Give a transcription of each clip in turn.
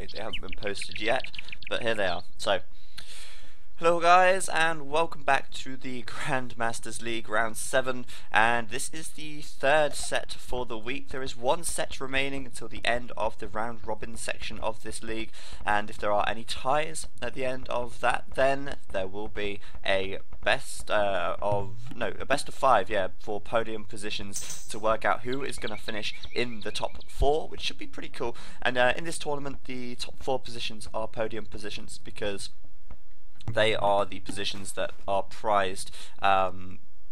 they haven't been posted yet, but here they are. So, hello guys, and welcome back to the Grandmasters League Round 7, and this is the third set for the week. There is one set remaining until the end of the round robin section of this league, and if there are any ties at the end of that, then there will be a best of 5, yeah, for podium positions to work out who is going to finish in the top 4, which should be pretty cool. And in this tournament, the top 4 positions are podium positions because they are the positions that are prized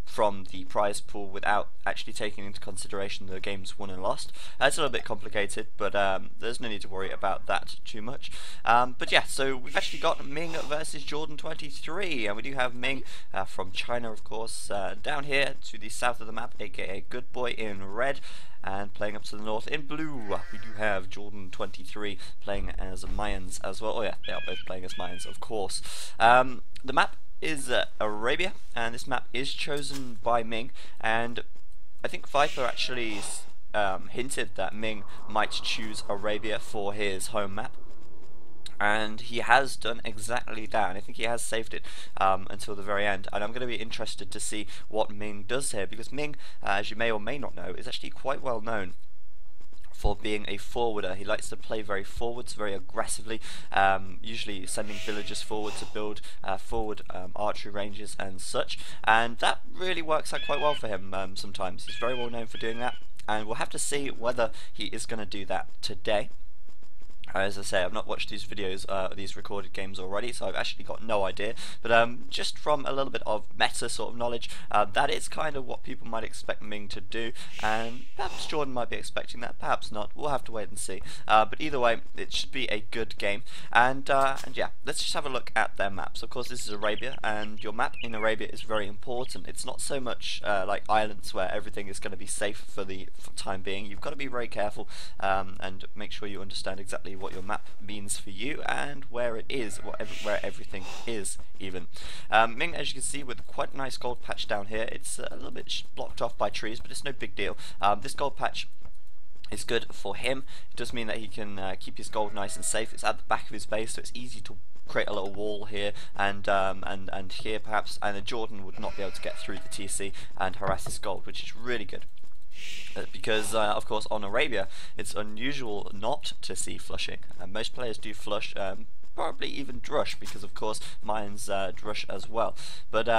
from the prize pool without actually taking into consideration the games won and lost. It's a little bit complicated, but there's no need to worry about that too much. But yeah, so we've actually got Ming versus Jordan 23, and we do have Ming from China, of course, down here to the south of the map, aka Good Boy in red. And playing up to the north in blue, we do have Jordan 23 playing as Mayans as well. Oh yeah, they are both playing as Mayans, of course. The map is Arabia, and this map is chosen by Ming, and I think Viper actually hinted that Ming might choose Arabia for his home map. And he has done exactly that, and I think he has saved it until the very end. And I'm going to be interested to see what Ming does here, because Ming, as you may or may not know, is actually quite well known for being a forwarder. He likes to play very forwards, very aggressively, usually sending villagers forward to build forward archery ranges and such, and that really works out quite well for him sometimes. He's very well known for doing that, and we'll have to see whether he is going to do that today. As I say, I've not watched these videos, these recorded games already, so I've actually got no idea. But just from a little bit of meta sort of knowledge, that is kind of what people might expect Ming to do, and perhaps Jordan might be expecting that, perhaps not. We'll have to wait and see. But either way, it should be a good game. And yeah, let's just have a look at their maps. Of course, this is Arabia, and your map in Arabia is very important. It's not so much like islands where everything is going to be safe for the time being. You've got to be very careful and make sure you understand exactly what your map means for you and where it is, where everything is even. Ming, as you can see, with quite a nice gold patch down here. It's a little bit blocked off by trees, but it's no big deal. This gold patch is good for him. It does mean that he can keep his gold nice and safe. It's at the back of his base, so it's easy to create a little wall here and here perhaps, and then Jordan would not be able to get through the TC and harass his gold, which is really good. Because of course on Arabia it's unusual not to see flushing, and most players do flush, probably even drush, because of course mine's drush as well. But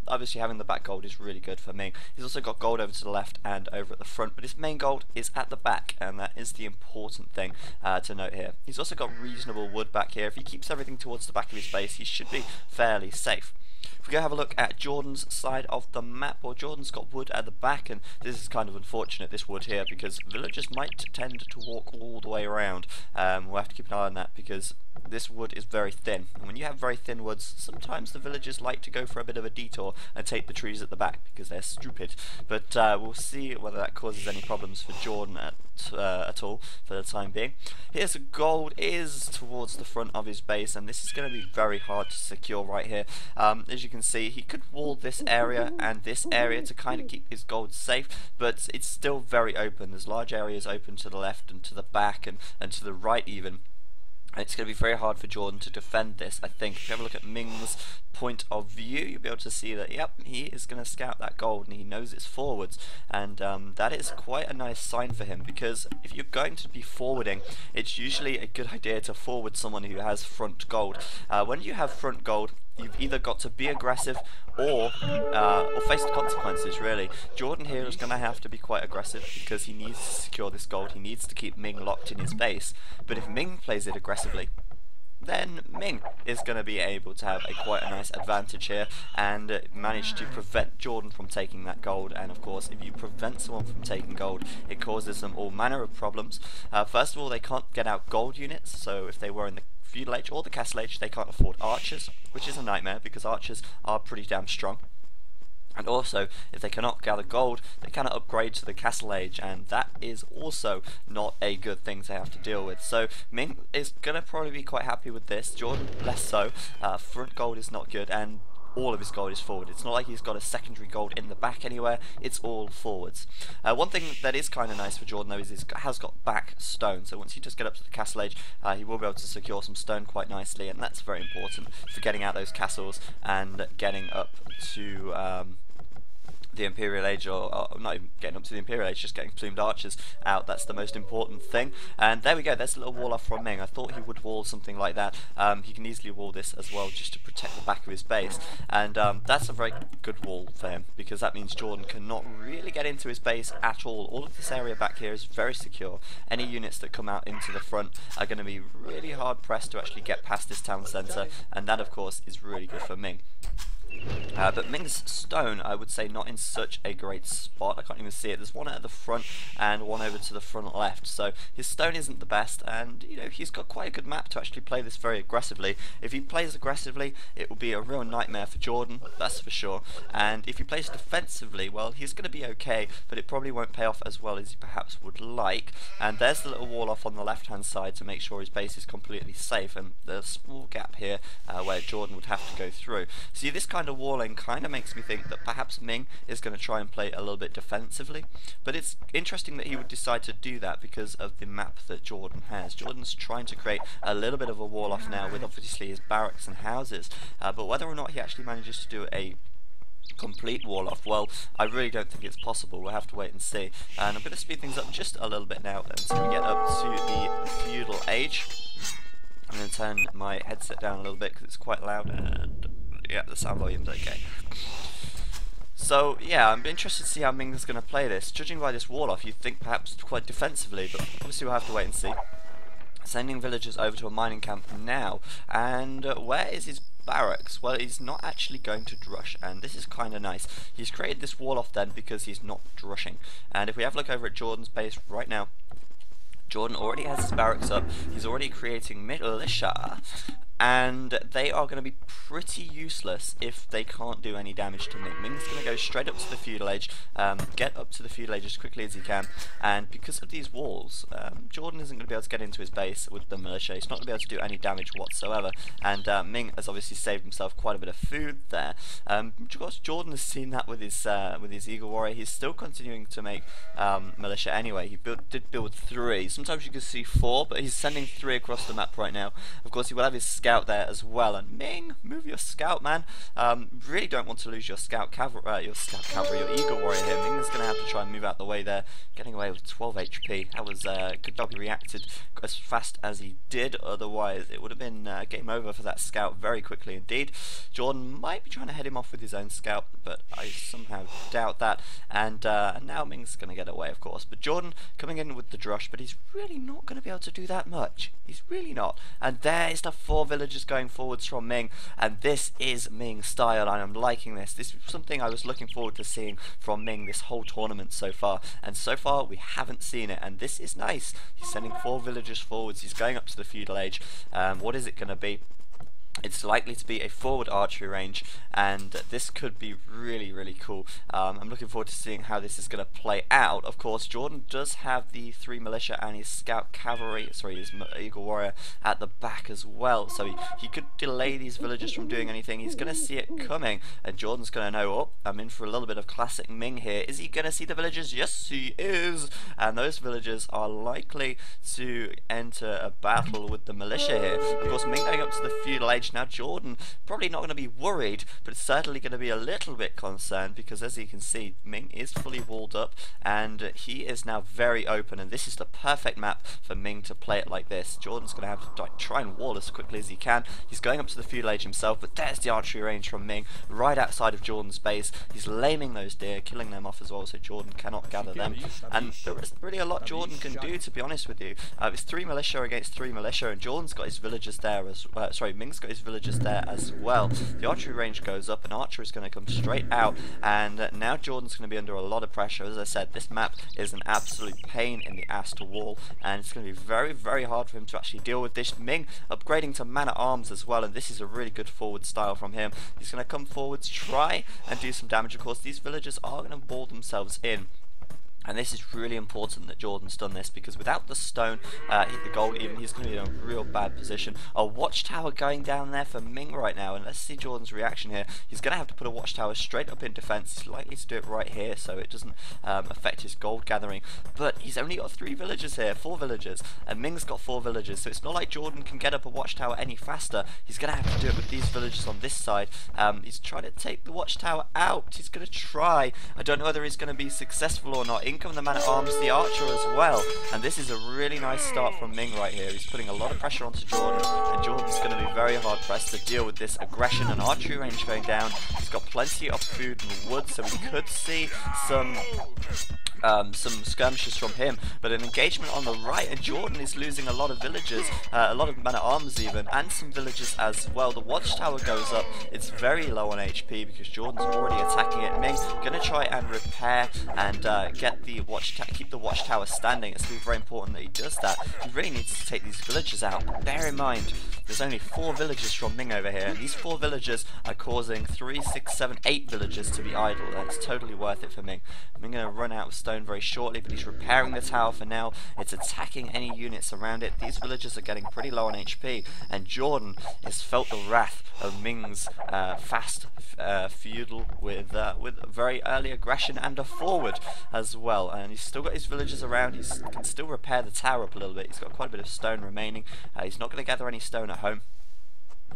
obviously having the back gold is really good for Ming. He's also got gold over to the left and over at the front, but his main gold is at the back, and that is the important thing to note here. He's also got reasonable wood back here. If he keeps everything towards the back of his base, he should be fairly safe. If we go have a look at Jordan's side of the map, well, Jordan's got wood at the back, and this is kind of unfortunate, this wood here, because villagers might tend to walk all the way around. We'll have to keep an eye on that, because this wood is very thin, and when you have very thin woods, sometimes the villagers like to go for a bit of a detour and take the trees at the back because they're stupid. But we'll see whether that causes any problems for Jordan at all for the time being. Here's gold is towards the front of his base, and this is going to be very hard to secure right here. As you can see, he could wall this area and this area to kind of keep his gold safe, but it's still very open. There's large areas open to the left and to the back and to the right even. It's going to be very hard for Jordan to defend this, I think. If you have a look at Ming's point of view, you'll be able to see that, yep, he is going to scout that gold, and he knows it's forwards. And that is quite a nice sign for him, because if you're going to be forwarding, it's usually a good idea to forward someone who has front gold. When you have front gold, you've either got to be aggressive or face the consequences, really. Jordan here is going to have to be quite aggressive because he needs to secure this gold. He needs to keep Ming locked in his base. But if Ming plays it aggressively, then Ming is going to be able to have quite a nice advantage here and manage to prevent Jordan from taking that gold. And of course, if you prevent someone from taking gold, it causes them all manner of problems. First of all, they can't get out gold units, so if they were in the feudal age or the castle age, they can't afford archers, which is a nightmare because archers are pretty damn strong. And also, if they cannot gather gold, they cannot upgrade to the castle age, and that is also not a good thing to have to deal with. So Ming is going to probably be quite happy with this. Jordan, less so. Front gold is not good, and all of his gold is forward. It's not like he's got a secondary gold in the back anywhere, it's all forwards. One thing that is kind of nice for Jordan though is he has got back stone, so once you just get up to the castle age, he will be able to secure some stone quite nicely, and that's very important for getting out those castles and getting up to the Imperial Age, or not even getting up to the Imperial Age, just getting plumed archers out. That's the most important thing. And there we go, there's a little wall off from Ming. I thought he would wall something like that. He can easily wall this as well, just to protect the back of his base, and that's a very good wall for him, because that means Jordan cannot really get into his base at all. All of this area back here is very secure. Any units that come out into the front are going to be really hard pressed to actually get past this town centre, and that of course is really good for Ming. But Ming's stone, I would say, not in such a great spot. I can't even see it. There's one at the front and one over to the front left. So his stone isn't the best, and you know, he's got quite a good map to actually play this very aggressively. If he plays aggressively, it will be a real nightmare for Jordan, that's for sure. And if he plays defensively, well, he's going to be okay, but it probably won't pay off as well as he perhaps would like. And there's the little wall off on the left-hand side to make sure his base is completely safe, and there's a small gap here where Jordan would have to go through. See, this kind of walling kind of makes me think that perhaps Ming is going to try and play a little bit defensively, but it's interesting that he would decide to do that because of the map that Jordan has. Jordan's trying to create a little bit of a wall off now with obviously his barracks and houses, but whether or not he actually manages to do a complete wall off, well, I really don't think it's possible. We'll have to wait and see. And I'm going to speed things up just a little bit now until we get up to the feudal age. I'm going to turn my headset down a little bit because it's quite loud, and yeah, the sound volume's okay. So yeah, I'm interested to see how Ming's going to play this. Judging by this wall off, you'd think perhaps quite defensively, but obviously we'll have to wait and see. Sending villagers over to a mining camp now, and where is his barracks? Well, he's not actually going to drush, and this is kind of nice. He's created this wall off then because he's not drushing. And if we have a look over at Jordan's base right now, Jordan already has his barracks up, he's already creating militia, and they are going to be pretty useless if they can't do any damage to Ming. Ming's going to go straight up to the feudal age, get up to the feudal age as quickly as he can, and because of these walls, Jordan isn't going to be able to get into his base with the militia. He's not going to be able to do any damage whatsoever, and Ming has obviously saved himself quite a bit of food there. Of course, Jordan has seen that with his Eagle Warrior. He's still continuing to make militia anyway. He did build 3. Sometimes you can see 4, but he's sending 3 across the map right now. Of course, he will have his scout there as well, and Ming, move your scout, man. Really don't want to lose your scout cavalry, your Eagle Warrior here. Ming is going to have to try and move out the way there, getting away with 12 HP. That was good job he reacted as fast as he did, otherwise it would have been game over for that scout very quickly indeed. Jordan might be trying to head him off with his own scout, but I somehow doubt that, and now Ming's going to get away, of course. But Jordan coming in with the drush, but he's really not going to be able to do that much. He's really not. And there is the 4 villagers going forwards from Ming, and this is Ming style, and I'm liking this. This is something I was looking forward to seeing from Ming this whole tournament so far, and so far we haven't seen it, and this is nice. He's sending 4 villagers forwards, he's going up to the feudal age. What is it going to be? It's likely to be a forward archery range, and this could be really, really cool. I'm looking forward to seeing how this is going to play out. Of course, Jordan does have the 3 militia and his scout cavalry, sorry, his Eagle Warrior at the back as well, so he could delay these villagers from doing anything. He's going to see it coming, and Jordan's going to know, oh, I'm in for a little bit of classic Ming here. Is he going to see the villagers? Yes, he is, and those villagers are likely to enter a battle with the militia here. Of course, Ming going up to the feudal age. Now Jordan probably not going to be worried, but it's certainly going to be a little bit concerned, because as you can see, Ming is fully walled up and he is now very open, and this is the perfect map for Ming to play it like this. Jordan's going to have to try and wall as quickly as he can. He's going up to the feudal age himself, but there's the archery range from Ming right outside of Jordan's base. He's laming those deer, killing them off as well, so Jordan cannot gather them, and there isn't really a lot Jordan can do, to be honest with you. It's 3 militia against 3 militia, and Jordan's got his villagers there as Ming's got his villagers there as well. The archery range goes up, and Archer is going to come straight out, and now Jordan's going to be under a lot of pressure. As I said, this map is an absolute pain in the ass to wall, and it's going to be very, very hard for him to actually deal with this. Ming upgrading to man-at-arms as well, and this is a really good forward style from him. He's going to come forwards, try and do some damage. Of course, these villagers are going to wall themselves in. And this is really important that Jordan's done this, because without the stone, hit the gold even, he's going to be in a real bad position. A watchtower going down there for Ming right now, and let's see Jordan's reaction here. He's going to have to put a watchtower straight up in defense. He's likely to do it right here so it doesn't affect his gold gathering. But he's only got 4 villagers, and Ming's got 4 villagers, so it's not like Jordan can get up a watchtower any faster. He's going to have to do it with these villagers on this side. He's trying to take the watchtower out. He's going to try. I don't know whether he's going to be successful or not. In come the man-at-arms, the archer as well, and this is a really nice start from Ming right here. He's putting a lot of pressure onto Jordan, and Jordan's going to be very hard pressed to deal with this aggression and archery range going down. He's got plenty of food and wood, so we could see some skirmishes from him, but an engagement on the right, and Jordan is losing a lot of villagers, a lot of men-at-arms even, and some villagers as well. The watchtower goes up. It's very low on HP because Jordan's already attacking it. Ming gonna try and repair and keep the watchtower standing. It's really very important that he does that. He really needs to take these villagers out. Bear in mind, there's only 4 villagers from Ming over here, and these 4 villagers are causing 3, 6, 7, 8 villagers to be idle. That's totally worth it for Ming. Ming gonna run out of stone very shortly, but he's repairing the tower for now. It's attacking any units around it. These villagers are getting pretty low on HP, and Jordan has felt the wrath of Ming's fast feudal with very early aggression and a forward as well. And he's still got his villagers around. He can still repair the tower up a little bit. He's got quite a bit of stone remaining. He's not going to gather any stone at home,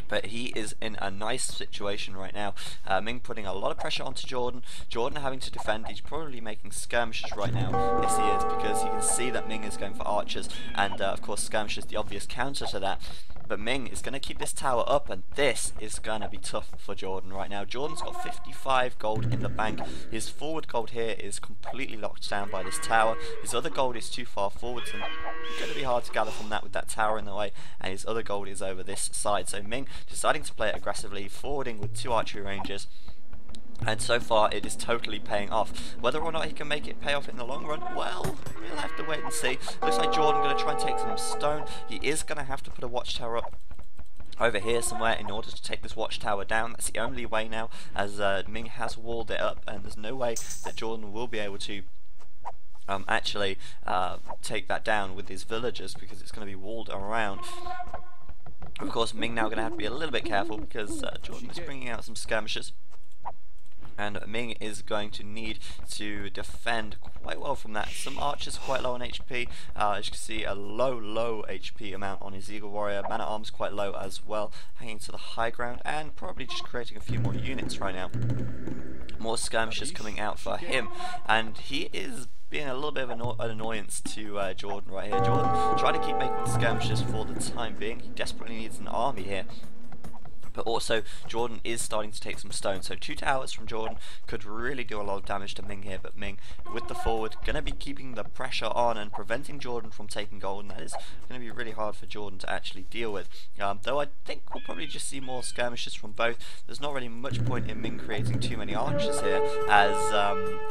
but he is in a nice situation right now. Ming putting a lot of pressure onto Jordan. Jordan having to defend. He's probably making skirmishes right now. Yes, he is, because he can see that Ming is going for archers, and of course skirmishes the obvious counter to that. But Ming is going to keep this tower up, and this is going to be tough for Jordan right now. Jordan's got 55 gold in the bank. His forward gold here is completely locked down by this tower. His other gold is too far forwards, and it's going to be hard to gather from that with that tower in the way. And his other gold is over this side. So Ming deciding to play it aggressively, forwarding with 2 archery ranges. And so far it is totally paying off. Whether or not he can make it pay off in the long run, well, we'll have to wait and see. Looks like Jordan going to try and take some stone. He is going to have to put a watchtower up over here somewhere in order to take this watchtower down. That's the only way now, as Ming has walled it up, and there's no way that Jordan will be able to actually take that down with his villagers, because it's going to be walled around. Of course, Ming now going to have to be a little bit careful, because Jordan is bringing out some skirmishes, and Ming is going to need to defend quite well from that. Some archers are quite low on HP. As you can see, a low HP amount on his Eagle Warrior. Man-at-arms quite low as well, hanging to the high ground, and probably just creating a few more units right now. More skirmishes coming out for him, and he is being a little bit of an annoyance to Jordan right here. Jordan trying to keep making skirmishes for the time being. He desperately needs an army here. But also, Jordan is starting to take some stone, so 2 towers from Jordan could really do a lot of damage to Ming here. But Ming, with the forward, going to be keeping the pressure on and preventing Jordan from taking gold, and that is going to be really hard for Jordan to actually deal with. Though I think we'll probably just see more skirmishes from both. There's not really much point in Ming creating too many archers here, as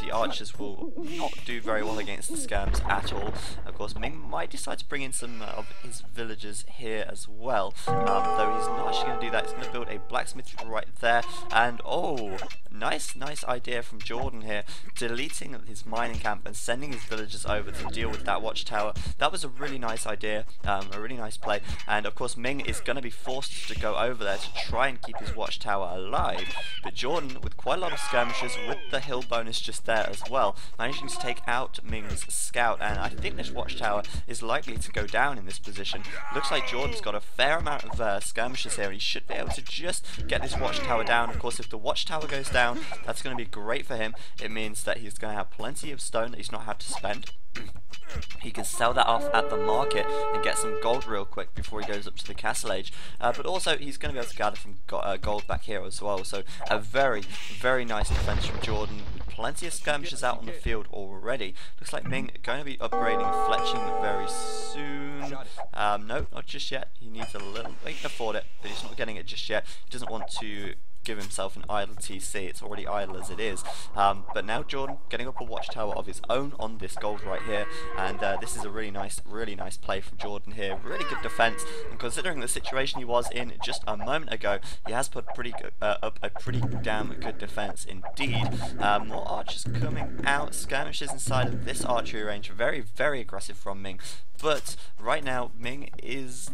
the archers will not do very well against the skirms at all. Of course, Ming might decide to bring in some of his villagers here as well, though he's not actually going to do that. He's going to build a blacksmith right there, and oh, nice idea from Jordan here, deleting his mining camp and sending his villagers over to deal with that watchtower. That was a really nice idea, a really nice play, and of course Ming is going to be forced to go over there to try and keep his watchtower alive. But Jordan, with quite a lot of skirmishes, with the hill bonus just there as well, managing to take out Ming's scout, and I think this watchtower is likely to go down in this position. Looks like Jordan's got a fair amount of skirmishes here, and he should be able to just get this watchtower down. Of course, if the watchtower goes down, that's going to be great for him. It means that he's going to have plenty of stone that he's not had to spend. He can sell that off at the market and get some gold real quick before he goes up to the castle age. But also, he's going to be able to gather from gold back here as well. So a very nice defense from Jordan. Plenty of skirmishes out on the field already. Looks like Ming going to be upgrading fletching very soon. No, not just yet. He needs a little. He can afford it, but he's not getting it just yet. He doesn't want to give himself an idle TC. It's already idle as it is. But now Jordan getting up a watchtower of his own on this gold right here, and this is a really nice play from Jordan here. Really good defense, and considering the situation he was in just a moment ago, he has put up a pretty damn good defense indeed. More archers coming out, skirmishes inside of this archery range. Very aggressive from Ming. But right now, Ming he's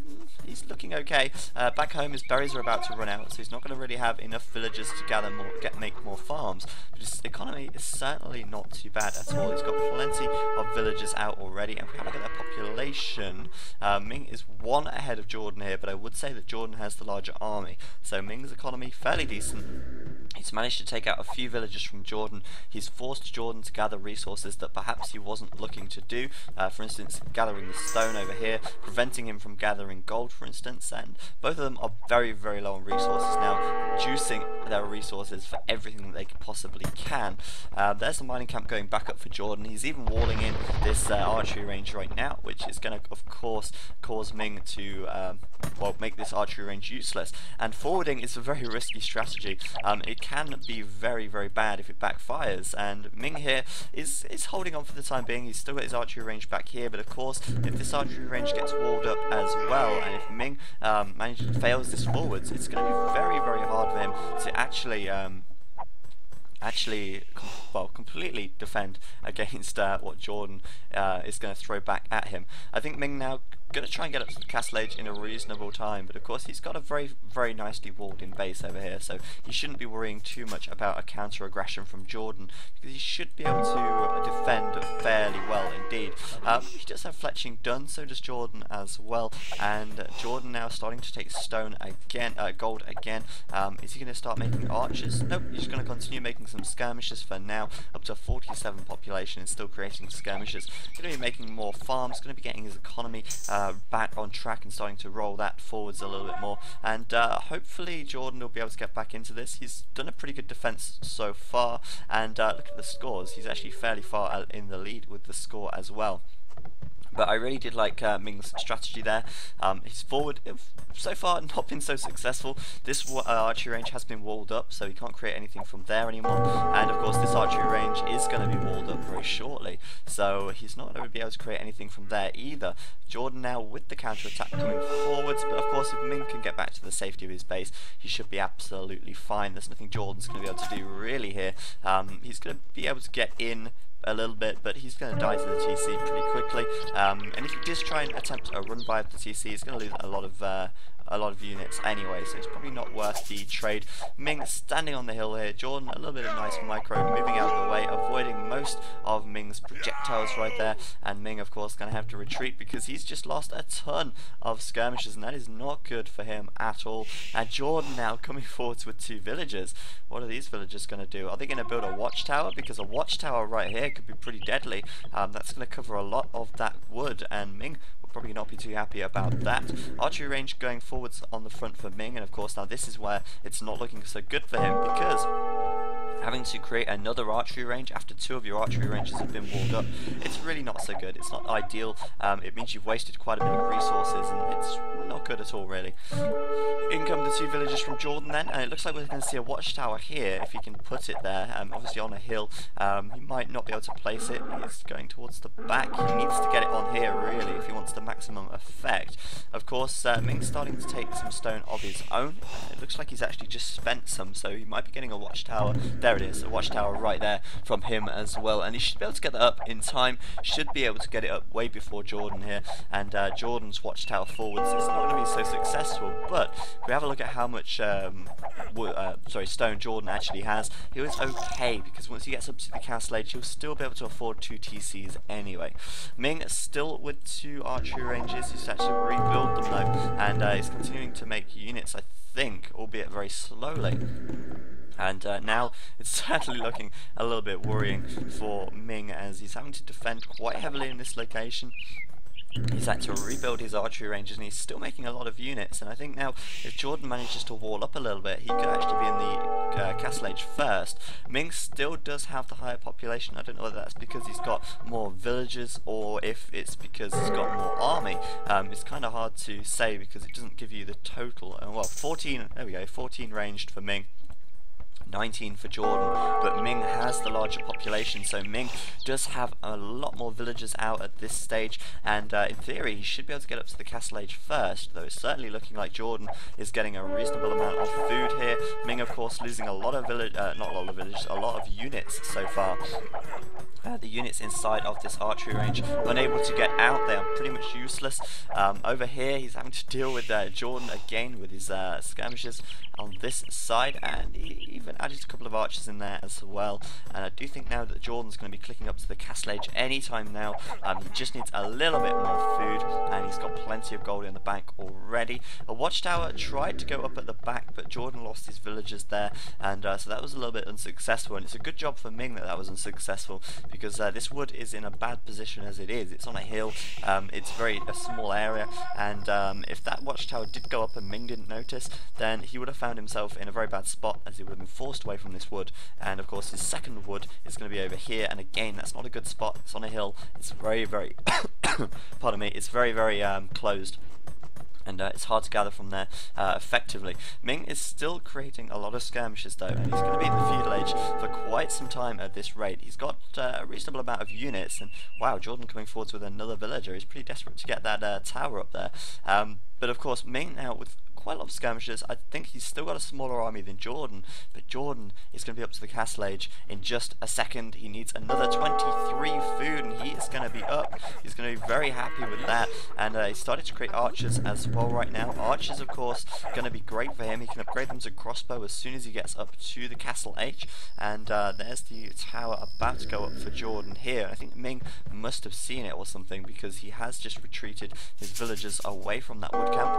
looking okay. Back home, his berries are about to run out, so he's not going to really have enough villagers to gather more, make more farms. But his economy is certainly not too bad at all. He's got plenty of villagers out already, and if we have a look at their population, Ming is one ahead of Jordan here, but I would say that Jordan has the larger army. So Ming's economy fairly decent. He's managed to take out a few villagers from Jordan. He's forced Jordan to gather resources that perhaps he wasn't looking to do. For instance, gathering the stone over here, preventing him from gathering gold, for instance. And both of them are very low on resources now, reducing their resources for everything that they possibly can. There's the mining camp going back up for Jordan. He's even walling in this archery range right now, which is going to, of course, cause Ming to well, make this archery range useless. And forwarding is a very risky strategy. It can be very bad if it backfires, and Ming here is holding on for the time being. He's still got his archery range back here, but of course if this archery range gets walled up as well, and if Ming fails this forwards, it's going to be very hard for him to actually completely defend against what Jordan is going to throw back at him. I think Ming now going to try and get up to the castle age in a reasonable time, but of course he's got a very nicely walled in base over here, so he shouldn't be worrying too much about a counter aggression from Jordan, because he should be able to defend fairly well indeed. He does have fletching done, so does Jordan as well, and Jordan now starting to take stone again, gold again. Is he going to start making archers? Nope, he's going to continue making some skirmishes for now, up to 47 population and still creating skirmishes. Going to be making more farms, going to be getting his economy back on track and starting to roll that forwards a little bit more, and hopefully Jordan will be able to get back into this. He's done a pretty good defense so far, and look at the scores. He's actually fairly far in the lead with the score as well. But I really did like Ming's strategy there. His forward, so far, not been so successful. This archery range has been walled up, so he can't create anything from there anymore. And of course, this archery range is going to be walled up very shortly, so he's not going to be able to create anything from there either. Jordan now with the counter-attack coming forwards, but of course, if Ming can get back to the safety of his base, he should be absolutely fine. There's nothing Jordan's going to be able to do really here. He's going to be able to get in a little bit, but he's going to die to the TC pretty quickly, and if he does try and attempt a run by the TC, he's going to lose a lot of units anyway, so it's probably not worth the trade. Ming standing on the hill here, Jordan a little bit of nice micro, moving out of the way, avoiding most of Ming's projectiles right there, and Ming of course going to have to retreat because he's just lost a ton of skirmishes, and that is not good for him at all. And Jordan now coming forwards with 2 villagers. What are these villagers going to do? Are they going to build a watchtower? Because a watchtower right here could be pretty deadly. That's going to cover a lot of that wood, and Ming will probably not be too happy about that. Archery range going forwards on the front for Ming, and of course now this is where it's not looking so good for him, because having to create another archery range after 2 of your archery ranges have been walled up, it's really not so good. It's not ideal. It means you've wasted quite a bit of resources, and it's not good at all really. In come the 2 villagers from Jordan then, and it looks like we're going to see a watchtower here if he can put it there, obviously on a hill. He might not be able to place it. He's going towards the back. He needs to get it on here really if he wants the maximum effect. Of course, Ming's starting to take some stone of his own. It looks like he's actually just spent some, so he might be getting a watchtower. There it is, a watchtower right there from him as well, and he should be able to get that up in time. Should be able to get it up way before Jordan here, and Jordan's watchtower forwards is not going to be so successful, but if we have a look at how much stone Jordan actually has, he was okay, because once he gets up to the castle age, he'll still be able to afford 2 TCs anyway. Ming still with 2 archery ranges. He's actually rebuild them though, and he's continuing to make units, I think, albeit very slowly. And now it's certainly looking a little bit worrying for Ming, as he's having to defend quite heavily in this location. He's had to rebuild his archery ranges, and he's still making a lot of units. And I think now, if Jordan manages to wall up a little bit, he could actually be in the castle age first. Ming still does have the higher population. I don't know whether that's because he's got more villagers or if it's because he's got more army. It's kind of hard to say because it doesn't give you the total. Well, 14. There we go. 14 ranged for Ming. 19 for Jordan, but Ming has the larger population, so Ming does have a lot more villagers out at this stage, and in theory he should be able to get up to the castle age first, though it's certainly looking like Jordan is getting a reasonable amount of food here. Ming, of course, losing a lot of a lot of units so far. The units inside of this archery range unable to get out. They are pretty much useless. Over here he's having to deal with Jordan again with his skirmishes on this side, and he even added a couple of archers in there as well. And I do think now that Jordan's going to be clicking up to the castle age anytime now. He just needs a little bit more food, and he's got plenty of gold in the bank already. A watchtower tried to go up at the back, but Jordan lost his villagers there, and so that was a little bit unsuccessful. And it's a good job for Ming that was unsuccessful, because this wood is in a bad position as it is. It's on a hill, it's a small area, and if that watchtower did go up and Ming didn't notice, then he would have found himself in a very bad spot, as he would have been forced away from this wood. And of course his second wood is going to be over here, and again that's not a good spot. It's on a hill, it's very pardon me, it's very closed, and it's hard to gather from there effectively. Ming is still creating a lot of skirmishes though, and he's going to be in the feudal age for quite some time at this rate. He's got a reasonable amount of units, and wow, Jordan coming forwards with another villager. He's pretty desperate to get that tower up there. But of course Ming now with quite a lot of skirmishes. I think he's still got a smaller army than Jordan, but Jordan is going to be up to the castle age in just a second. He needs another 23 food, and he is going to be up. He's going to be very happy with that, and he started to create archers as well right now. Archers, of course, going to be great for him. He can upgrade them to crossbow as soon as he gets up to the castle age, and there's the tower about to go up for Jordan here. I think Ming must have seen it or something, because he has just retreated his villagers away from that wood camp.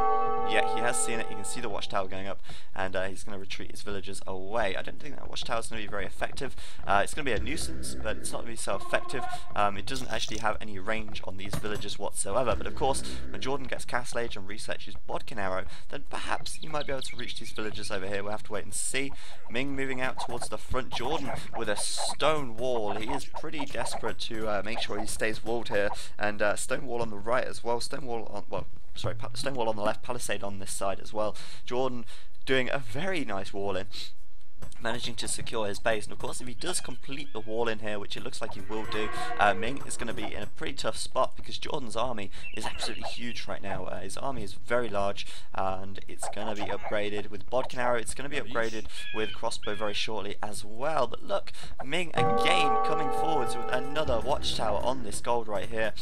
Yeah, he has seen it. You can see the watchtower going up, and he's going to retreat his villagers away. I don't think that watchtower is going to be very effective. It's going to be a nuisance, but it's not going to be so effective. It doesn't actually have any range on these villagers whatsoever. But of course, when Jordan gets castle age and resets his bodkin arrow, then perhaps he might be able to reach these villagers over here. We'll have to wait and see. Ming moving out towards the front. Jordan with a stone wall. He is pretty desperate to make sure he stays walled here, and stone wall on the right as well. Stone wall on the left, palisade on this side as well. Jordan doing a very nice wall in, managing to secure his base. And of course, if he does complete the wall in here, which it looks like he will do, Ming is going to be in a pretty tough spot, because Jordan's army is absolutely huge right now. His army is very large, and it's going to be upgraded with bodkin arrow. It's going to be upgraded with crossbow very shortly as well. But look, Ming again coming forwards with another watchtower on this gold right here.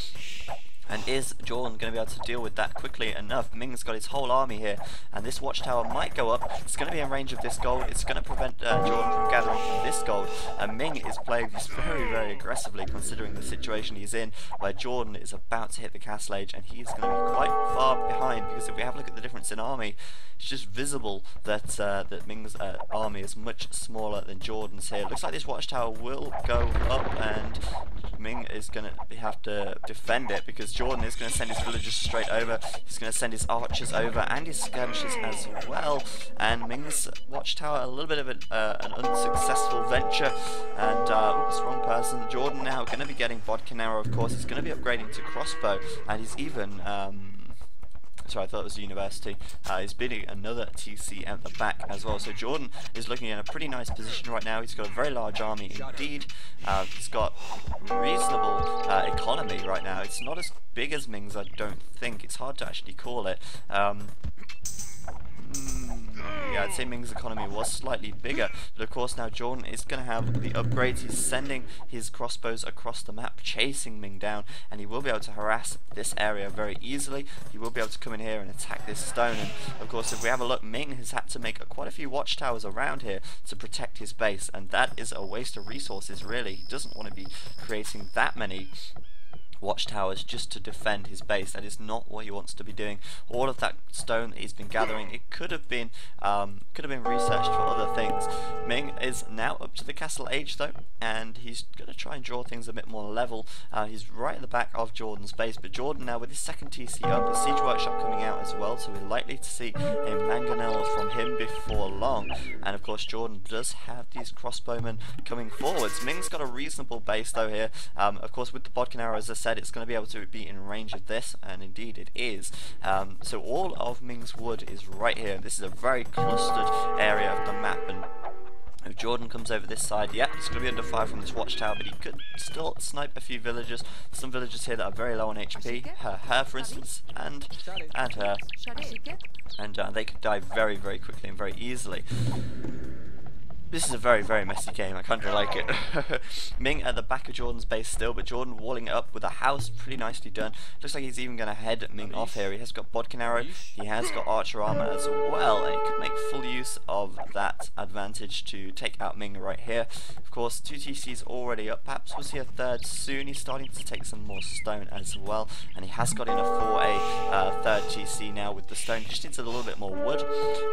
And is Jordan going to be able to deal with that quickly enough? Ming's got his whole army here, and this watchtower might go up. It's going to be in range of this gold. It's going to prevent Jordan from gathering from this gold. And Ming is playing this very aggressively, considering the situation he's in, where Jordan is about to hit the castle age, and he's going to be quite far behind, because if we have a look at the difference in army, it's just visible that that Ming's army is much smaller than Jordan's here. It looks like this watchtower will go up, and Ming is going to have to defend it, because Jordan is going to send his villagers straight over. He's going to send his archers over and his skirmishers as well. And Ming's watchtower, a little bit of an unsuccessful venture. And oops, wrong person. Jordan now going to be getting bodkin arrow, of course. He's going to be upgrading to crossbow, and he's even sorry, I thought it was the university. He's building another TC at the back as well. So Jordan is looking in a pretty nice position right now. He's got a very large army indeed. He's got reasonable economy right now. It's not as big as Ming's, I don't think. It's hard to actually call it. Yeah, I'd say Ming's economy was slightly bigger, but of course now Jordan is going to have the upgrades. He's sending his crossbows across the map, chasing Ming down, and he will be able to harass this area very easily. He will be able to come in here and attack this stone, and of course if we have a look, Ming has had to make quite a few watchtowers around here to protect his base, and that is a waste of resources really. He doesn't want to be creating that many watchtowers just to defend his base. That is not what he wants to be doing. All of that stone that he's been gathering, it could have been researched for other things. Ming is now up to the castle age though, and he's going to try and draw things a bit more level. He's right at the back of Jordan's base, but Jordan now with his second TC up, the siege workshop coming out as well, so we're likely to see a mangonel from him before long. And of course Jordan does have these crossbowmen coming forwards. Ming's got a reasonable base though here. Of course with the bodkin arrow, as I said, it's going to be able to be in range of this, and indeed it is. So all of Ming's wood is right here. This is a very clustered area of the map, and If Jordan comes over this side, yep, he's going to be under fire from this watchtower, but he could still snipe a few villagers. Some villagers here that are very low on HP, her for instance, and her, and they could die very, very quickly and very easily. This is a very, very messy game. I kind of like it. Ming at the back of Jordan's base still, but Jordan walling it up with a house. Pretty nicely done. Looks like he's even going to head Ming off here. He has got Bodkin Arrow. He has got Archer Armor as well. And he could make full use of that advantage to take out Ming right here. Of course, 2 TCs already up. Perhaps we'll see a third soon. He's starting to take some more stone as well. And he has got enough for a third TC now with the stone. He just needs a little bit more wood.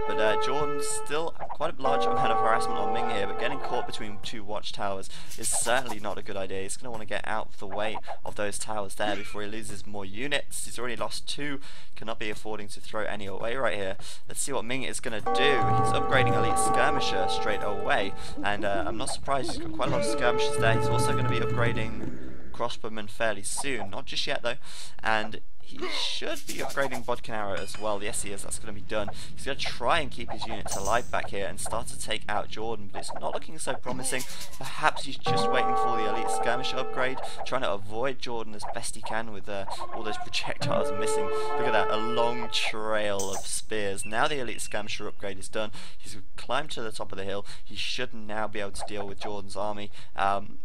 But Jordan's still quite a large amount of harassment on Ming here, but getting caught between 2 watchtowers is certainly not a good idea. He's going to want to get out of the way of those towers there before he loses more units. He's already lost 2, cannot be affording to throw any away right here. Let's see what Ming is going to do. He's upgrading Elite Skirmisher straight away, and I'm not surprised. He's got quite a lot of skirmishers there. He's also going to be upgrading Crossbowmen fairly soon, not just yet though, and he should be upgrading Bodkin Arrow as well. Yes, he is. That's going to be done. He's going to try and keep his units alive back here and start to take out Jordan, but it's not looking so promising. Perhaps he's just waiting for the Elite Skirmisher upgrade, trying to avoid Jordan as best he can with all those projectiles missing. Look at that, a long trail of spears. Now the Elite Skirmisher upgrade is done. He's climbed to the top of the hill. He should now be able to deal with Jordan's army.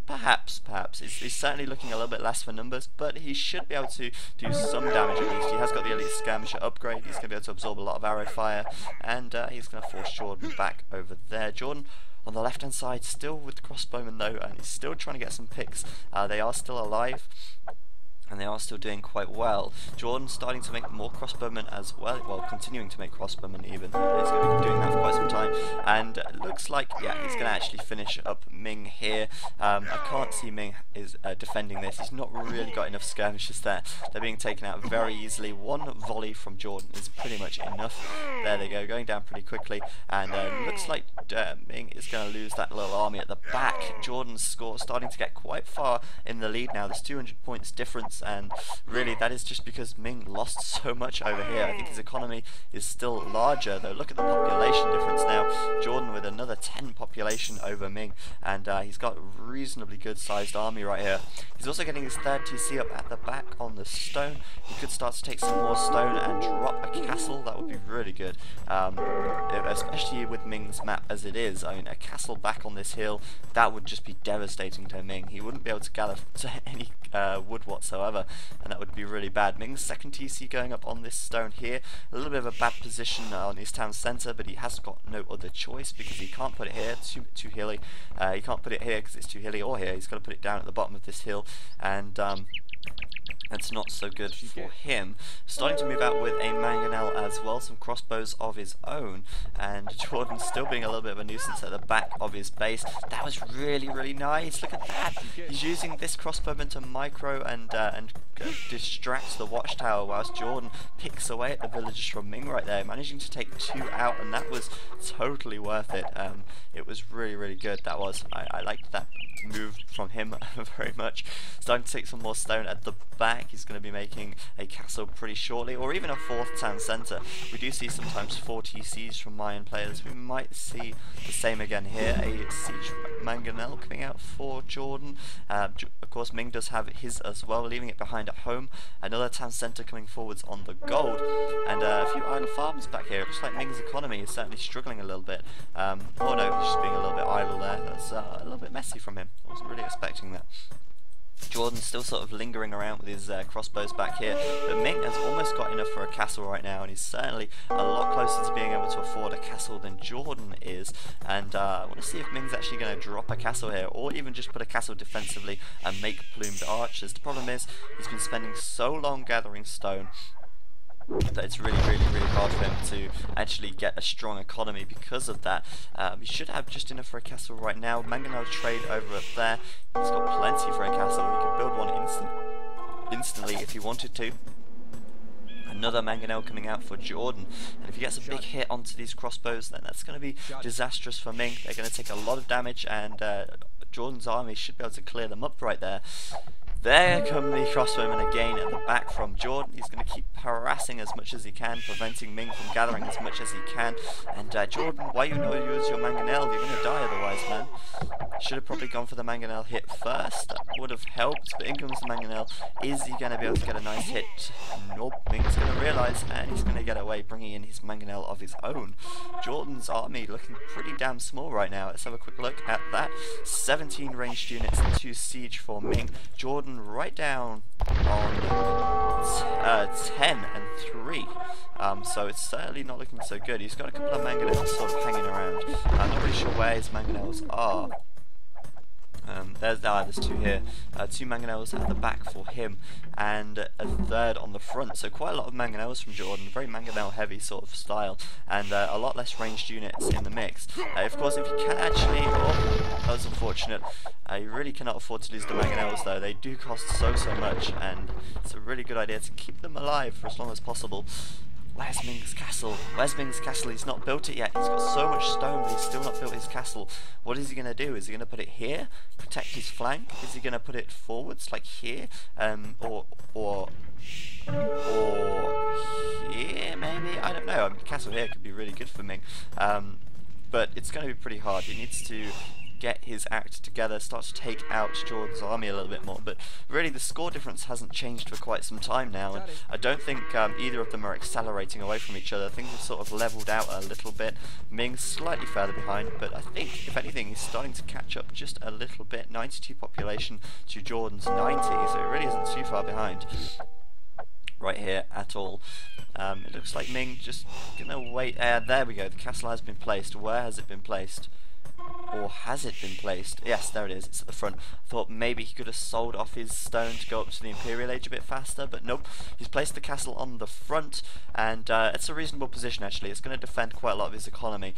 Perhaps. He's certainly looking a little bit less for numbers, but he should be able to do some damage at least. He has got the Elite Skirmisher upgrade. He's going to be able to absorb a lot of arrow fire, and he's going to force Jordan back over there. Jordan on the left hand side still with the crossbowmen though, and he's still trying to get some picks. They are still alive, and they are still doing quite well. Jordan's starting to make more crossbowmen as well, continuing to make crossbowmen even. He's going to be doing that for quite some time, and it looks like, yeah, he's going to actually finish up Ming here. I can't see Ming is defending this. He's not really got enough skirmishers there. They're being taken out very easily. One volley from Jordan is pretty much enough. There they go, going down pretty quickly, and looks like Ming is going to lose that little army at the back. Jordan's score starting to get quite far in the lead now. There's 200 points difference, and really that is just because Ming lost so much over here. I think his economy is still larger though. Look at the population difference now. Jordan with another 10 population over Ming, and he's got a reasonably good sized army right here. He's also getting his third TC up at the back on the stone. He could start to take some more stone and drop a castle. That would be really good, especially with Ming's map as it is. I mean, a castle back on this hill, that would just be devastating to Ming. He wouldn't be able to gather any wood whatsoever, and that would be really bad. Ming's second TC going up on this stone here. A little bit of a bad position on his town centre, but he has got no other choice because he can't put it here. It's too hilly. He can't put it here because it's too hilly, or here. He's got to put it down at the bottom of this hill, and it's not so good for him. Starting to move out with a mangonel as well, some crossbows of his own, and Jordan's still being a little bit of a nuisance at the back of his base. That was really, really nice. Look at that. He's using this crossbowman to micro and distract the watchtower whilst Jordan picks away at the villagers from Ming right there, managing to take 2 out, and that was totally worth it. It was really, really good. That was. I liked that move from him very much. Starting to take some more stone at the back. He's going to be making a castle pretty shortly, or even a 4th town centre. We do see sometimes 4 TCs from Mayan players. We might see the same again here. A siege mangonel coming out for Jordan. Of course, Ming does have his as well, leaving it behind at home. Another town centre coming forwards on the gold, and a few idle farms back here. It looks like Ming's economy is certainly struggling a little bit. Oh no, he's just being a little bit idle there. That's a little bit messy from him. I wasn't really expecting that. Jordan's still sort of lingering around with his crossbows back here, but Ming has almost got enough for a castle right now, and he's certainly a lot closer to being able to afford a castle than Jordan is. And I want to see if Ming's actually going to drop a castle here, or even just put a castle defensively and make plumed archers. The problem is he's been spending so long gathering stone that it's really, really, really hard for him to actually get a strong economy because of that. He should have just enough for a castle right now. Mangonel trade over up there. He's got plenty for a castle. He could build one instantly if he wanted to. Another mangonel coming out for Jordan, and if he gets a big hit onto these crossbows, then that's going to be disastrous for Ming. They're going to take a lot of damage, and Jordan's army should be able to clear them up right there. There come the crossbowmen again at the back from Jordan. He's going to keep harassing as much as he can, preventing Ming from gathering as much as he can. And Jordan, why you not use your mangonel? You're going to die otherwise, man. Should have probably gone for the mangonel hit first. That would have helped, but in comes the mangonel. Is he going to be able to get a nice hit? Nope. Ming's going to realise, and he's going to get away, bringing in his mangonel of his own. Jordan's army looking pretty damn small right now. Let's have a quick look at that. 17 ranged units and 2 siege for Ming. Jordan right down on 10 and 3. So it's certainly not looking so good. He's got a couple of mangonels sort of hanging around. I'm not really sure where his mangonels are. There's 2 here. 2 mangonels at the back for him, and a 3rd on the front. So quite a lot of mangonels from Jordan, very mangonel heavy sort of style, and a lot less ranged units in the mix. Of course, if you can actually, oh, that was unfortunate. You really cannot afford to lose the mangonels though. They do cost so much, and it's a really good idea to keep them alive for as long as possible. Where's Ming's castle? Where's Ming's castle? He's not built it yet. He's got so much stone, but he's still not built his castle. What is he going to do? Is he going to put it here? Protect his flank? Is he going to put it forwards, like here? Or here, maybe? I don't know. I mean, castle here could be really good for Ming. But it's going to be pretty hard. He needs to get his act together, start to take out Jordan's army a little bit more, but really the score difference hasn't changed for quite some time now, and I don't think either of them are accelerating away from each other. Things have sort of leveled out a little bit. Ming's slightly further behind, but I think if anything he's starting to catch up just a little bit. 92 population to Jordan's 90, so it really isn't too far behind right here at all. It looks like Ming just gonna wait. There we go, the castle has been placed. Where has it been placed? Or has it been placed? Yes, there it is, it's at the front. Thought maybe he could have sold off his stone to go up to the Imperial Age a bit faster, but nope. He's placed the castle on the front, and it's a reasonable position actually. It's going to defend quite a lot of his economy.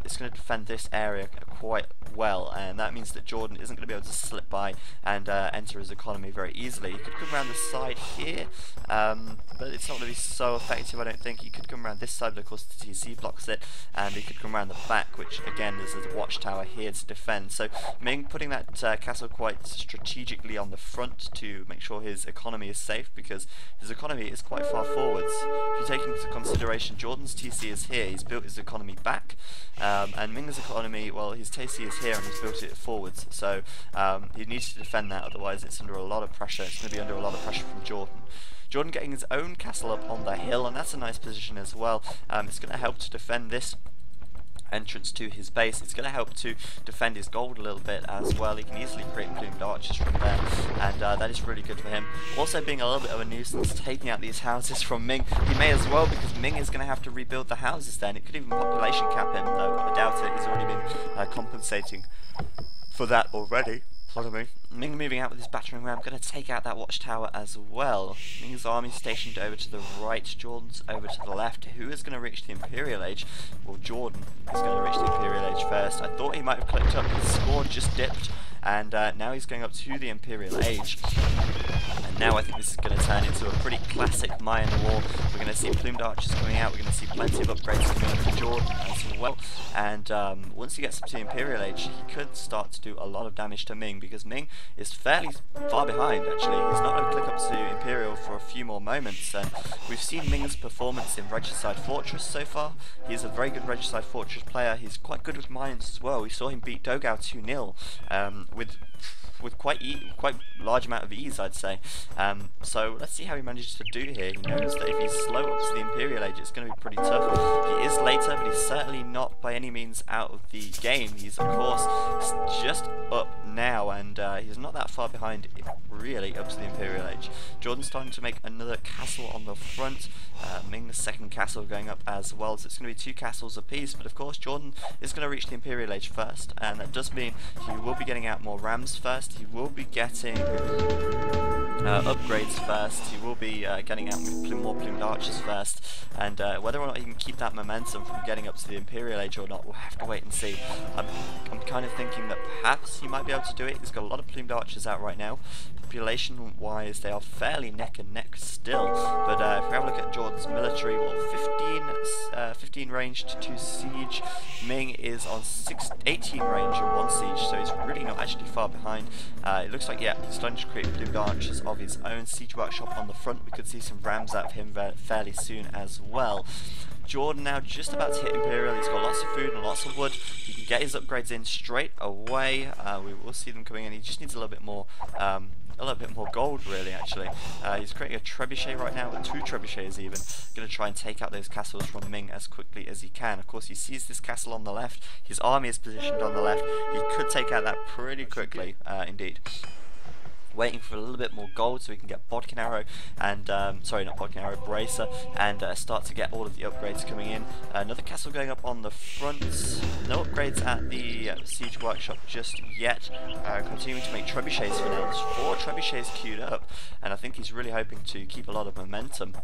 It's going to defend this area quite well, and that means that Jordan isn't going to be able to slip by and enter his economy very easily. He could come around the side here, but it's not going to be so effective, I don't think. He could come around this side, but of course the TC blocks it, and he could come around the back, which again is a watchtower here to defend. So Ming putting that castle quite strategically on the front to make sure his economy is safe, because his economy is quite far forwards. If you take into consideration Jordan's TC is here, he's built his economy back, and Ming's economy, well, his TC is here and he's built it forwards, so he needs to defend that, otherwise it's under a lot of pressure. It's going to be under a lot of pressure from Jordan. Jordan getting his own castle up on the hill, and that's a nice position as well. It's going to help to defend this entrance to his base. It's going to help to defend his gold a little bit as well. He can easily create plumed archers from there, and that is really good for him. Also being a little bit of a nuisance, taking out these houses from Ming. He may as well, because Ming is going to have to rebuild the houses then. It could even population cap him, though I doubt it. He's already been compensating for that already. Follow me. Ming moving out with his battering ram, going to take out that watchtower as well. Ming's army stationed over to the right, Jordan's over to the left. Who is going to reach the Imperial Age? Well, Jordan is going to reach the Imperial Age first. I thought he might have clicked up, his score just dipped, and now he's going up to the Imperial Age. And now I think this is going to turn into a pretty classic Mayan war. We're going to see plumed archers coming out, we're going to see plenty of upgrades coming for Jordan as well, and once he gets up to the Imperial Age, he could start to do a lot of damage to Ming, because Ming is fairly far behind actually. He's not going to click up to Imperial for a few more moments, and we've seen Ming's performance in Regicide Fortress so far. He is a very good Regicide Fortress player. He's quite good with mines as well. We saw him beat Dogao 2-0 with quite large amount of ease, I'd say. So let's see how he manages to do here. He knows that if he's slow up to the Imperial Age, it's going to be pretty tough. He is later, but he's certainly not by any means out of the game. He's of course just up now, and he's not that far behind really up to the Imperial Age. Jordan's starting to make another castle on the front. Ming's second castle going up as well, so it's going to be 2 castles apiece, but of course Jordan is going to reach the Imperial Age first, and that does mean he will be getting out more rams first. He will be getting upgrades first. He will be getting out more plumed archers first, and whether or not he can keep that momentum from getting up to the Imperial Age or not, we'll have to wait and see. I'm kind of thinking that perhaps he might be able to do it. He's got a lot of plumed archers out right now. Population-wise, they are fairly neck and neck still, but if we have a look at Jordan's military, well, 15 ranged, 2 siege. Ming is on 18 range and 1 siege, so he's really not actually far behind. It looks like, yeah, he's starting to create plumed archers of his own. Siege workshop on the front. We could see some rams out of him fairly soon as well. Jordan now just about to hit Imperial. He's got lots of food and lots of wood. He can get his upgrades in straight away. We will see them coming in. He just needs a little bit more gold, really, actually. He's creating a trebuchet right now, with 2 trebuchets even. Going to try and take out those castles from Ming as quickly as he can. Of course, he sees this castle on the left. His army is positioned on the left. He could take out that pretty quickly, indeed. Waiting for a little bit more gold so we can get Bodkin Arrow and, sorry, not Bodkin Arrow, Bracer, and start to get all of the upgrades coming in. Another castle going up on the front. No upgrades at the siege workshop just yet. Continuing to make trebuchets for now. There's 4 trebuchets queued up, and I think he's really hoping to keep a lot of momentum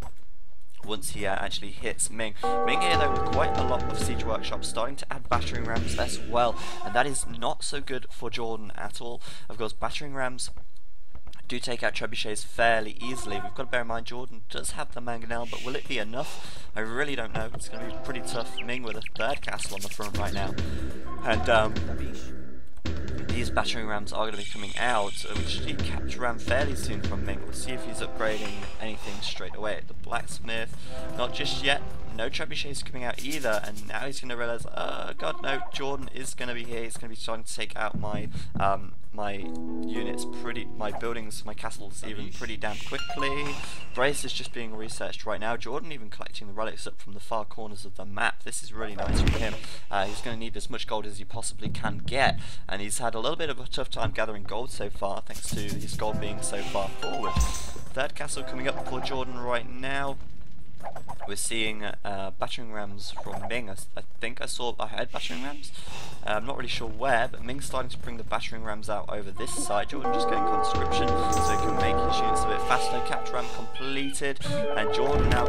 once he actually hits Ming. Ming here though with quite a lot of siege workshops, starting to add battering rams as well, and that is not so good for Jordan at all. Of course, battering rams do take out trebuchets fairly easily. We've got to bear in mind Jordan does have the mangonel, but will it be enough? I really don't know. It's going to be pretty tough. Ming with a 3rd castle on the front right now, and these battering rams are going to be coming out. We should see capture ram fairly soon from Ming. We'll see if he's upgrading anything straight away. The blacksmith, not just yet. No trebuchets coming out either, and now he's going to realise, god no, Jordan is going to be here. He's going to be starting to take out my my units, my buildings, my castles even pretty damn quickly. Brace is just being researched right now. Jordan even collecting the relics up from the far corners of the map. This is really nice from him. He's going to need as much gold as he possibly can get, and he's had a little bit of a tough time gathering gold so far, thanks to his gold being so far forward. 3rd castle coming up for Jordan right now. We're seeing battering rams from Ming. I think I had battering rams. I'm not really sure where, but Ming's starting to bring the battering rams out over this side. Jordan just getting conscription so he can make his units a bit faster. Capture ram completed, and Jordan now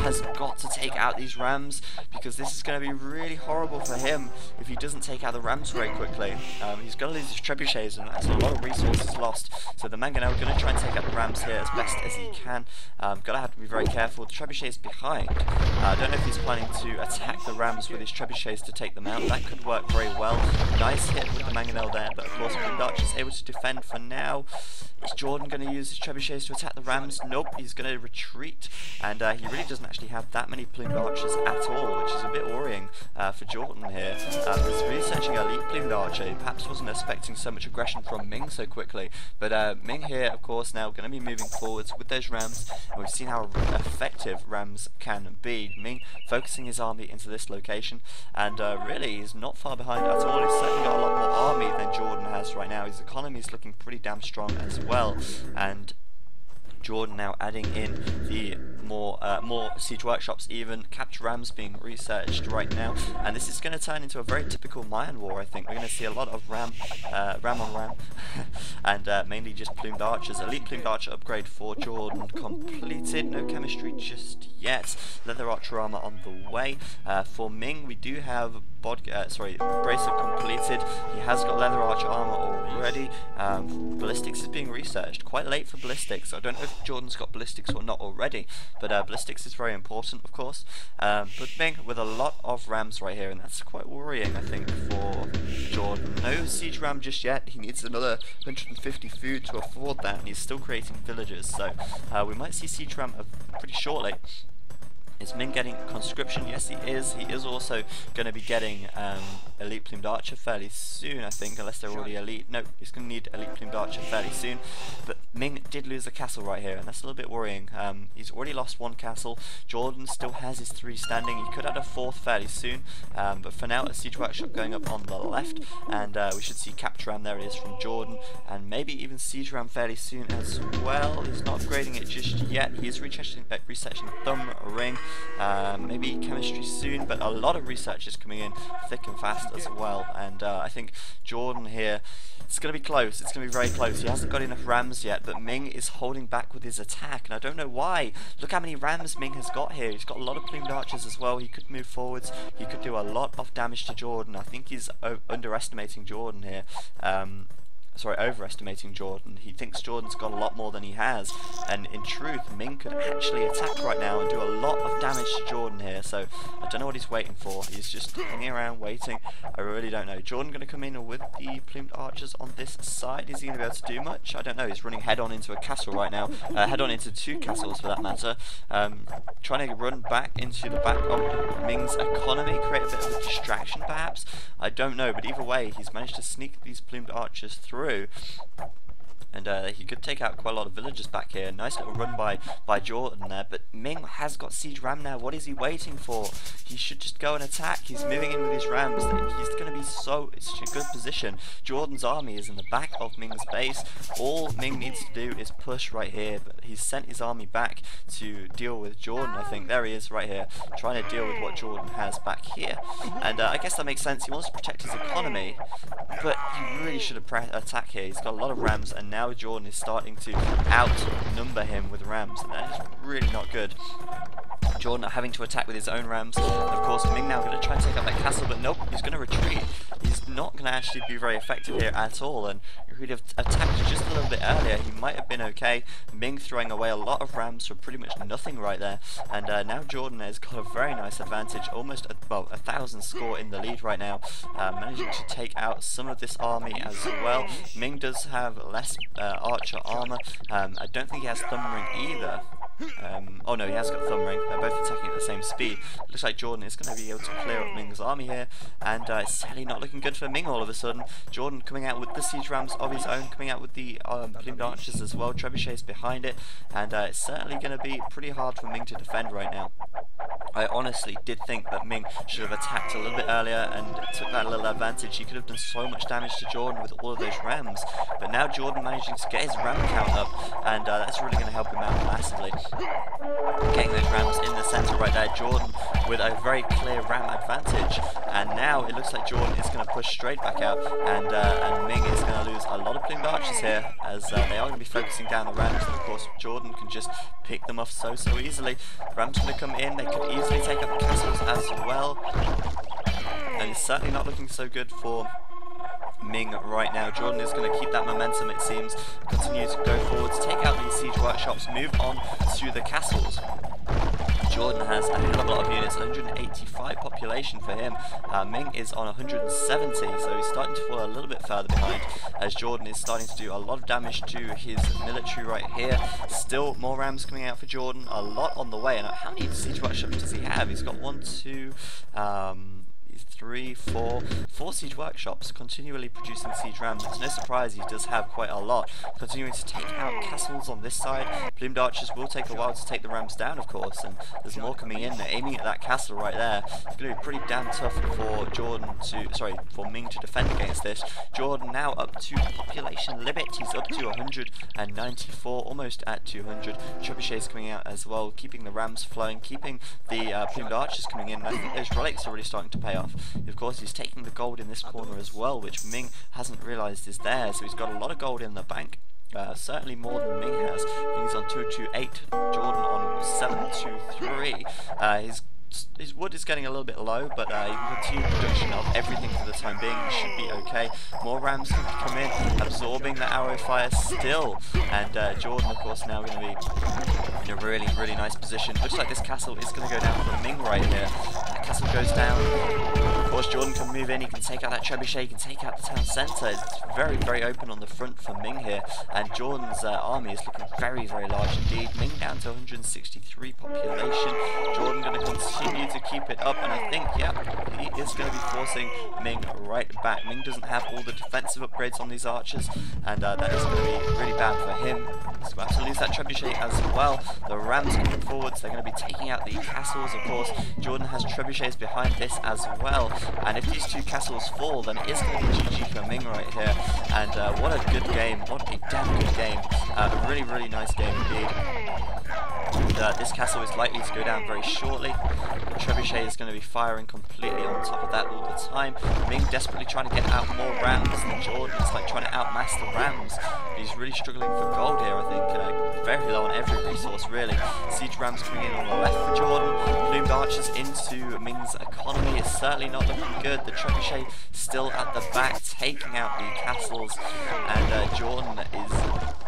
has got to take out these rams, because this is going to be really horrible for him if he doesn't take out the rams very quickly. He's going to lose his trebuchets, and that's a lot of resources lost. So the mangonel going to try and take out the rams here as best as he can. Going to have to be very careful. The trebuchets behind. I don't know if he's planning to attack the rams with his trebuchets to take them out. That could work very well. Nice hit with the mangonel there, but of course the Dutch is able to defend for now. Is Jordan going to use his trebuchets to attack the rams? Nope, he's going to retreat, and he really doesn't actually have that many plumed archers at all, which is a bit worrying for Jordan here. He's researching elite plumed archer. Perhaps wasn't expecting so much aggression from Ming so quickly, but Ming here, of course, now going to be moving forwards with those rams, and we've seen how effective rams can be. Ming focusing his army into this location, and really he's not far behind at all. He's certainly got a lot more army than Jordan has right now. His economy is looking pretty damn strong as well, and Jordan now adding in the more siege workshops, even capture rams being researched right now, and this is going to turn into a very typical Mayan war. I think we're going to see a lot of ram on ram, and mainly just plumed archers. Elite plumed archer upgrade for Jordan completed. No chemistry just yet. Leather archer armor on the way. For Ming, we do have Bracer completed. He has got leather archer armor already. Ballistics is being researched. Quite late for ballistics. I don't know if Jordan's got ballistics or not already, but ballistics is very important, of course. But Ming with a lot of rams right here, and that's quite worrying, I think, for Jordan. No siege ram just yet. He needs another 150 food to afford that, and he's still creating villages, so we might see siege ram pretty shortly. Is Ming getting conscription? Yes, he is. He is also going to be getting elite plumed archer fairly soon, I think, unless they're already elite. No, he's going to need elite plumed archer fairly soon. But Ming did lose a castle right here, and that's a little bit worrying. He's already lost 1 castle. Jordan still has his 3 standing. He could add a 4th fairly soon, but for now, a siege workshop going up on the left, and we should see capture ram. There it is from Jordan, and maybe even siege ram fairly soon as well. He's not upgrading it just yet. He is researching thumb ring. maybe chemistry soon, but a lot of research is coming in thick and fast as well. And I think Jordan here, it's going to be close. It's going to be very close. He hasn't got enough rams yet, but Ming is holding back with his attack, and I don't know why. Look how many rams Ming has got here. He's got a lot of plumed archers as well. He could move forwards. He could do a lot of damage to Jordan. I think he's underestimating Jordan here. Sorry, overestimating Jordan. He thinks Jordan's got a lot more than he has, and in truth, Ming could actually attack right now and do a lot of damage to Jordan here, so I don't know what he's waiting for. He's just hanging around waiting. I really don't know. Jordan going to come in with the plumed archers on this side. Is he going to be able to do much? I don't know. He's running head on into a castle right now. Head on into two castles for that matter. Trying to run back into the back of Ming's economy, create a bit of a distraction perhaps. I don't know, but either way, he's managed to sneak these plumed archers through. And he could take out quite a lot of villagers back here. Nice little run by Jordan there, but Ming has got siege ram now. What is he waiting for? He should just go and attack. He's moving in with his rams. He's going to be it's a good position. Jordan's army is in the back of Ming's base. All Ming needs to do is push right here, but he's sent his army back to deal with Jordan, I think. There he is right here, trying to deal with what Jordan has back here. And I guess that makes sense. He wants to protect his economy, but he really should have attacked here. He's got a lot of rams, and now Jordan is starting to outnumber him with rams, and that is really not good. Jordan having to attack with his own rams. Of course, Ming now going to try and take out that castle, but nope, he's going to retreat. He's not going to actually be very effective here at all, and if he'd have attacked just a little bit earlier, he might have been okay. Ming throwing away a lot of rams for pretty much nothing right there, and now Jordan has got a very nice advantage, almost 1,000 score in the lead right now, managing to take out some of this army as well. Ming does have less archer armor. I don't think he has thumb ring either. Oh no, he has got thumb ring. They're both attacking at the same speed. Looks like Jordan is going to be able to clear up Ming's army here, and it's sadly not looking good for Ming all of a sudden. Jordan coming out with the siege rams of his own, coming out with the plumed archers as well. Trebuchets behind it, and it's certainly going to be pretty hard for Ming to defend right now. I honestly did think that Ming should have attacked a little bit earlier and took that little advantage. He could have done so much damage to Jordan with all of those rams, but now Jordan managing to get his ram count up, and that's really going to help him out massively. Getting those rams in the centre right there, Jordan with a very clear ram advantage, and now it looks like Jordan is going to push straight back out, and Ming is going to lose a lot of plumed archers here, as they are going to be focusing down the rams, and of course Jordan can just pick them off so easily. Rams going to come in, they could easily take up the castles as well, and it's certainly not looking so good for Ming right now. Jordan is going to keep that momentum, it seems, continue to go forward, to take out these siege workshops, move on to the castles. Jordan has a hell of a lot of units, 185 population for him. Ming is on 170, so he's starting to fall a little bit further behind, as Jordan is starting to do a lot of damage to his military right here. Still more rams coming out for Jordan, a lot on the way. And how many siege workshops does he have? He's got 1, 2, 3, 4 siege workshops, continually producing siege rams. It's no surprise he does have quite a lot, continuing to take out castles on this side. Plumed archers will take a while to take the rams down, of course, and there's more coming in. They're aiming at that castle right there. It's going to be pretty damn tough for Ming to defend against this. Jordan now up to population limit. He's up to 194, almost at 200. Trebuchets coming out as well, keeping the rams flowing, keeping the plumed archers coming in. And I think those relics are really starting to pay off. Of course, he's taking the gold in this corner as well, which Ming hasn't realised is there, so he's got a lot of gold in the bank. Certainly more than Ming has. He's on 228, Jordan on 723. His wood is getting a little bit low, but he can continue production of everything for the time being. He should be okay. More rams can come in, absorbing the arrow fire still, and Jordan, of course, now going to be in a really nice position. Looks like this castle is going to go down for Ming right here. That castle goes down. Of course, Jordan can move in. He can take out that trebuchet. He can take out the town centre. It's very open on the front for Ming here, and Jordan's army is looking very large indeed. Ming down to 163 population. Jordan going to continue to keep it up, and I think, yeah, he is going to be forcing Ming right back. Ming doesn't have all the defensive upgrades on these archers, and that is going to be really bad for him. He's about to lose that trebuchet as well. The rams coming forwards, they're going to be taking out the castles, of course. Jordan has trebuchets behind this as well, and if these two castles fall, then it is going to be GG for Ming right here. And what a good game, what a damn good game. A really nice game indeed. This castle is likely to go down very shortly. Trebuchet is going to be firing completely on top of that all the time. Ming desperately trying to get out more rams than Jordan. It's like trying to outmass the rams. He's really struggling for gold here, I think. Very low on every resource, really. Siege rams coming in on the left for Jordan. Plumed archers into Ming's economy. It's certainly not looking good. The Trebuchet still at the back, taking out the castles. And Jordan is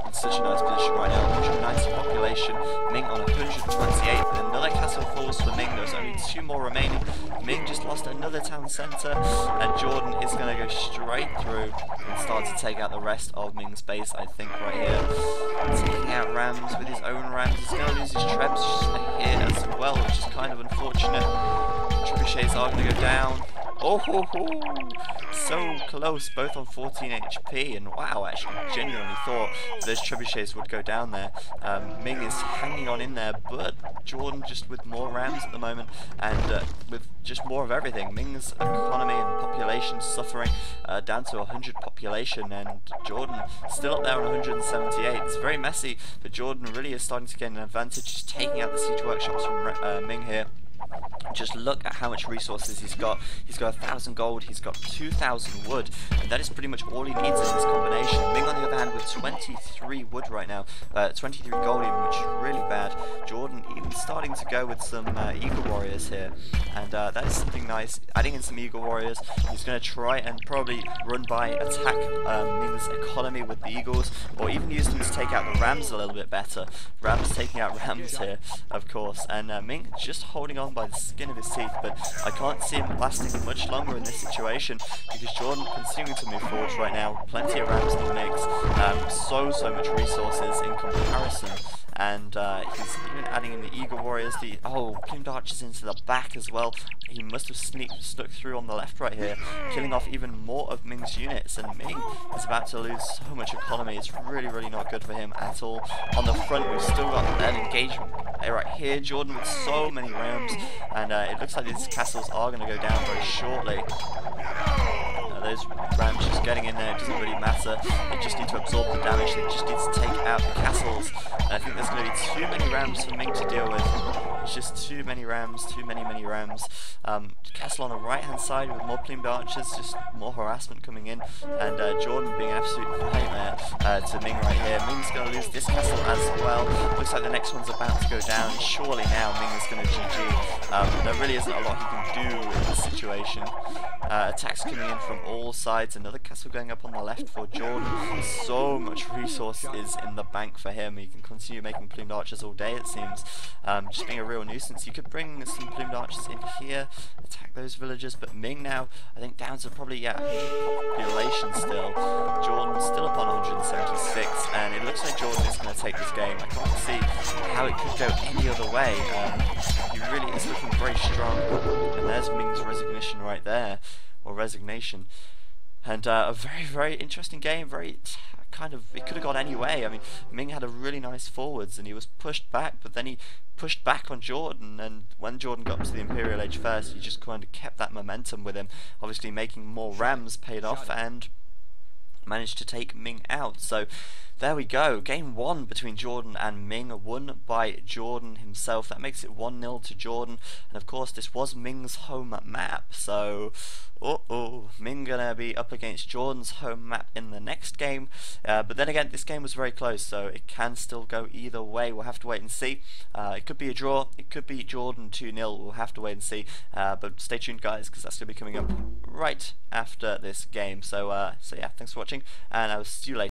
in such a nice position right now. 190 population. Ming on 128. And another castle falls for Ming. There's only 2 more remaining. Ming just lost another town centre. And Jordan is going to go straight through and start to take out the rest of Ming's base, I think, right here. Taking out rams with his own rams. He's going to lose his trebs here as well, which is kind of unfortunate. Trebuchets are going to go down. Oh, ho, ho. So close, both on 14 HP, and wow, actually genuinely thought those trebuchets would go down there. Ming is hanging on in there, but Jordan just with more rams at the moment, and with just more of everything. Ming's economy and population suffering, down to 100 population, and Jordan still up there on 178. It's very messy, but Jordan really is starting to get an advantage, just taking out the siege workshops from Ming here. Just look at how much resources he's got. He's got 1,000 gold, he's got 2,000 wood, and that is pretty much all he needs in this combination. Ming on the other hand with 23 wood right now, 23 gold even, which is really bad. Jordan even starting to go with some eagle warriors here, and that is something nice. Adding in some eagle warriors, he's going to try and probably run by, attack Ming's economy with the eagles, or even use them to take out the rams a little bit better. Rams taking out rams here, of course, and Ming just holding on by the skin of his teeth, but I can't see him lasting much longer in this situation because Jordan continuing to move forward right now. Plenty of rams in the mix, so much resources in comparison, and he's even adding in the eagle warriors. Plumed archers into the back as well. He must have snuck through on the left right here, killing off even more of Ming's units, and Ming is about to lose so much economy. It's really not good for him at all. On the front we've still got an engagement right here. Jordan with so many rams, and it looks like these castles are going to go down very shortly. Those rams just getting in there, it doesn't really matter. They just need to absorb the damage, they just need to take out the castles. And I think there's going to be too many rams for Ming to deal with. It's just too many rams, too many rams. Castle on the right hand side with more plumed archers, just more harassment coming in, and Jordan being an absolute nightmare to Ming right here. Ming's going to lose this castle as well. Looks like the next one's about to go down. Surely now Ming is going to GG. There really isn't a lot he can do in this situation. Attacks coming in from all sides. Another castle going up on the left for Jordan. So much resource is in the bank for him. He can continue making plumed archers all day, it seems. Just being a real nuisance. You could bring some plumed archers in here, attack those villagers, but Ming now, I think, down to probably 100 population still. Jordan still up on 176, and it looks like Jordan is going to take this game. I can't see how it could go any other way. He really is looking very strong, and there's Ming's resignation right there, or resignation. And a very interesting game, it could have gone any way. I mean, Ming had a really nice forwards, and he was pushed back, but then he pushed back on Jordan, and when Jordan got to the Imperial Age first, he just kind of kept that momentum with him. Obviously making more rams paid off, and managed to take Ming out. So there we go, game 1 between Jordan and Ming, won by Jordan himself. That makes it 1-0 to Jordan, and of course this was Ming's home map, so Ming gonna be up against Jordan's home map in the next game, but then again this game was very close, so it can still go either way. We'll have to wait and see. It could be a draw, it could be Jordan 2-0, we'll have to wait and see, but stay tuned guys, because that's going to be coming up right after this game. So yeah, thanks for watching, and I'll see you later.